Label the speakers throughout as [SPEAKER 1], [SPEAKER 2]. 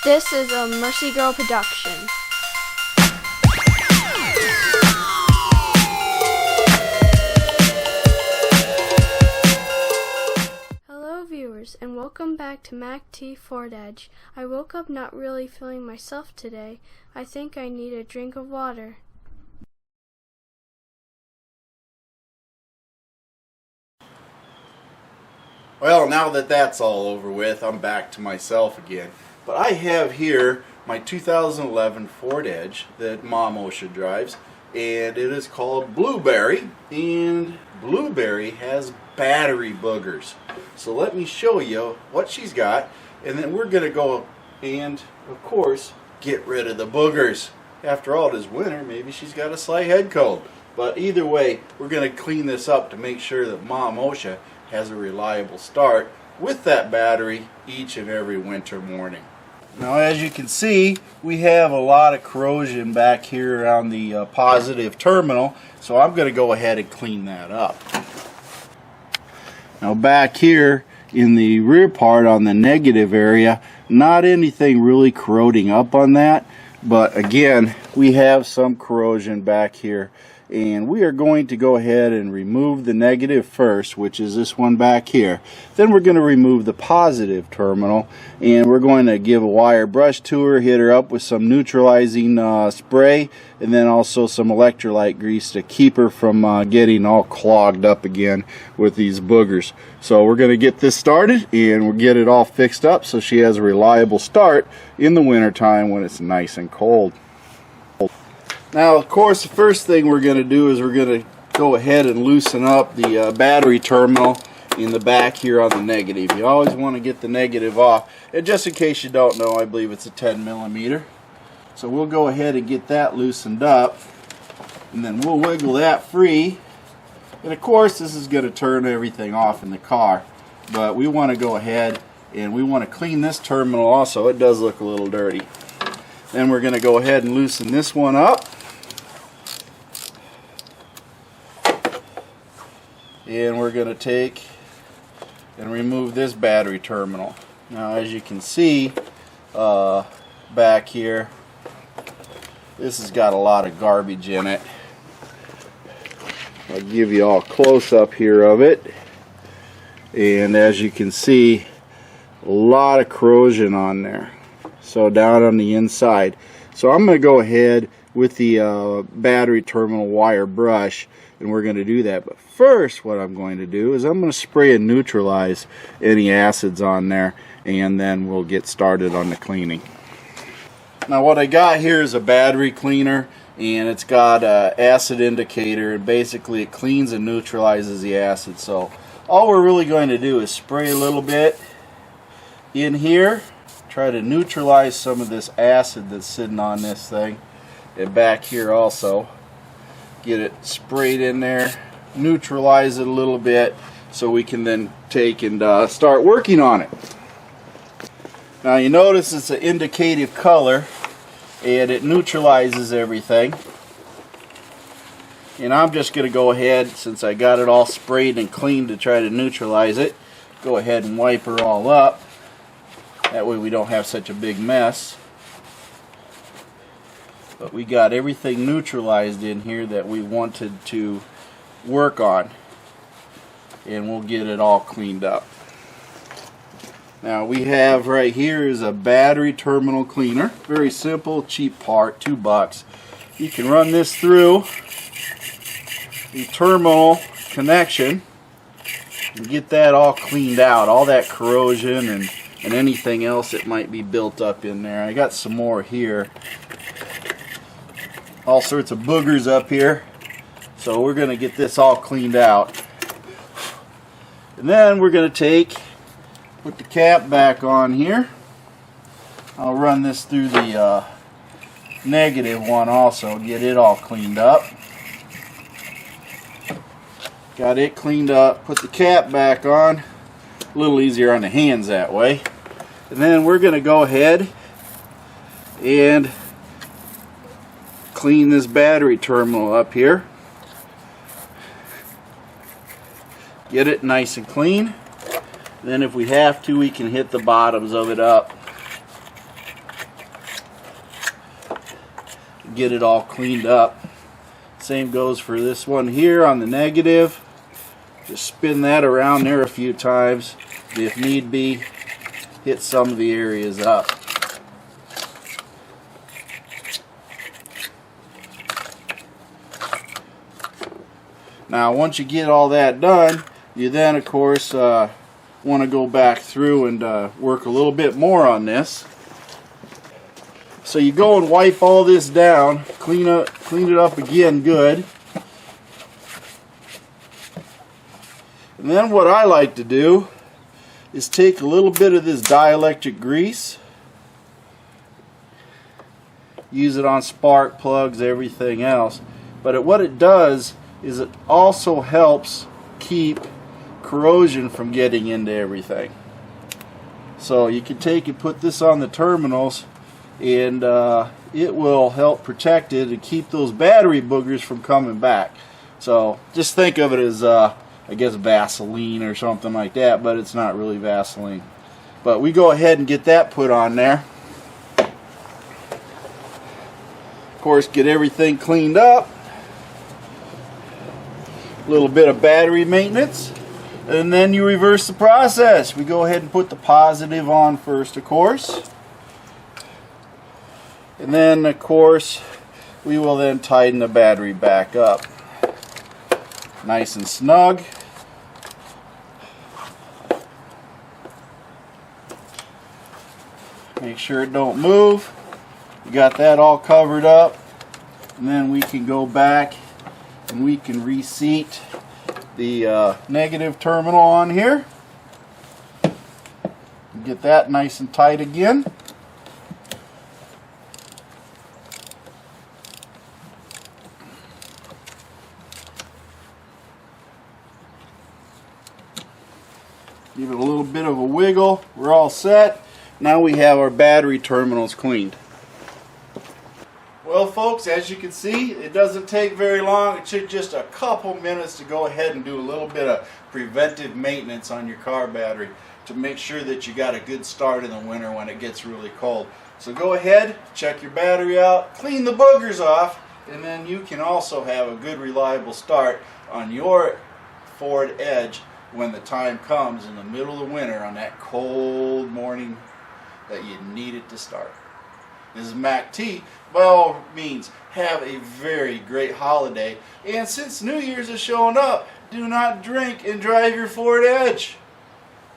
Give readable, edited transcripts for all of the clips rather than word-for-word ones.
[SPEAKER 1] This is a Mercy Girl production. Hello viewers, and welcome back to MACTFORDEDGE. I woke up not really feeling myself today. I think I need a drink of water.
[SPEAKER 2] Well, now that that's all over with, I'm back to myself again. But I have here my 2011 Ford Edge that Mom OSHA drives, and it is called Blueberry, and Blueberry has battery boogers. So let me show you what she's got, and then we're going to go and, of course, get rid of the boogers. After all, it is winter, maybe she's got a slight head cold. But either way, we're going to clean this up to make sure that Mom OSHA has a reliable start with that battery each and every winter morning. Now, as you can see, we have a lot of corrosion back here around the positive terminal, so I'm going to go ahead and clean that up. Now, back here in the rear part on the negative area, not anything really corroding up on that, but again, we have some corrosion back here. And we are going to go ahead and remove the negative first, which is this one back here. Then we're going to remove the positive terminal, and we're going to give a wire brush to her, hit her up with some neutralizing spray, and then also some electrolyte grease to keep her from getting all clogged up again with these boogers. So we're going to get this started, and we'll get it all fixed up so she has a reliable start in the wintertime when it's nice and cold. Now, of course, the first thing we're going to do is we're going to go ahead and loosen up the battery terminal in the back here on the negative. You always want to get the negative off. And just in case you don't know, I believe it's a 10 millimeter. So we'll go ahead and get that loosened up, and then we'll wiggle that free. And of course, this is going to turn everything off in the car. But we want to go ahead and we want to clean this terminal also. It does look a little dirty. Then we're going to go ahead and loosen this one up. And we're going to take and remove this battery terminal. Now, as you can see back here, this has got a lot of garbage in it. I'll give you all a close-up here of it. And as you can see, a lot of corrosion on there. So down on the inside. So I'm going to go ahead with the battery terminal wire brush, and we're going to do that. But first, what I'm going to do is I'm going to spray and neutralize any acids on there, and then we'll get started on the cleaning. Now, what I got here is a battery cleaner, and it's got an acid indicator, and basically it cleans and neutralizes the acid. So all we're really going to do is spray a little bit in here, try to neutralize some of this acid that's sitting on this thing, and back here also. Get it sprayed in there, neutralize it a little bit, so we can then take and start working on it. Now, you notice it's an indicative color, and it neutralizes everything. And I'm just going to go ahead, since I got it all sprayed and cleaned to try to neutralize it, go ahead and wipe her all up. That way we don't have such a big mess. But we got everything neutralized in here that we wanted to work on. And we'll get it all cleaned up. Now, we have right here is a battery terminal cleaner. Very simple, cheap part, $2. You can run this through the terminal connection and get that all cleaned out. All that corrosion and anything else that might be built up in there. I got some more here. All sorts of boogers up here. So we're going to get this all cleaned out. And then we're going to put the cap back on here. I'll run this through the negative one also, get it all cleaned up. Got it cleaned up, put the cap back on. A little easier on the hands that way. And then we're going to go ahead and clean this battery terminal up here. Get it nice and clean. Then if we have to, we can hit the bottoms of it up get it all cleaned up. Same goes for this one here on the negative. Just spin that around there a few times. If need be, hit some of the areas up. Now once you get all that done, you then of course want to go back through and work a little bit more on this. So you go and wipe all this down, clean it up again good. And then what I like to do is take a little bit of this dielectric grease, use it on spark plugs, everything else. But what it does is it also helps keep corrosion from getting into everything. So you can take and put this on the terminals, and it will help protect it and keep those battery boogers from coming back. So just think of it as I guess Vaseline or something like that, but it's not really Vaseline. But we go ahead and get that put on there. Of course, get everything cleaned up. A little bit of battery maintenance, and then you reverse the process. We go ahead and put the positive on first, of course. And then, of course, we will then tighten the battery back up. Nice and snug. Make sure it don't move. We got that all covered up. And then we can go back and we can reseat the negative terminal on here. Get that nice and tight again. Give it a little bit of a wiggle. We're all set. Now we have our battery terminals cleaned. Well folks, as you can see, it doesn't take very long. It took just a couple minutes to go ahead and do a little bit of preventive maintenance on your car battery to make sure that you got a good start in the winter when it gets really cold. So go ahead, check your battery out, clean the boogers off, and then you can also have a good reliable start on your Ford Edge when the time comes in the middle of the winter on that cold morning that you need it to start. This is Mac T. By all means, have a very great holiday. And since New Year's is showing up, do not drink and drive your Ford Edge.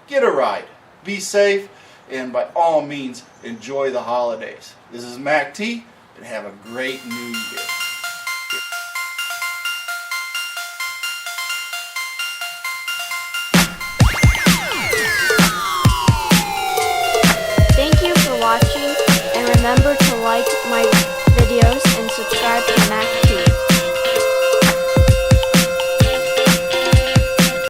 [SPEAKER 2] Get a ride. Be safe. And by all means, enjoy the holidays. This is Mac T. And have a great New Year.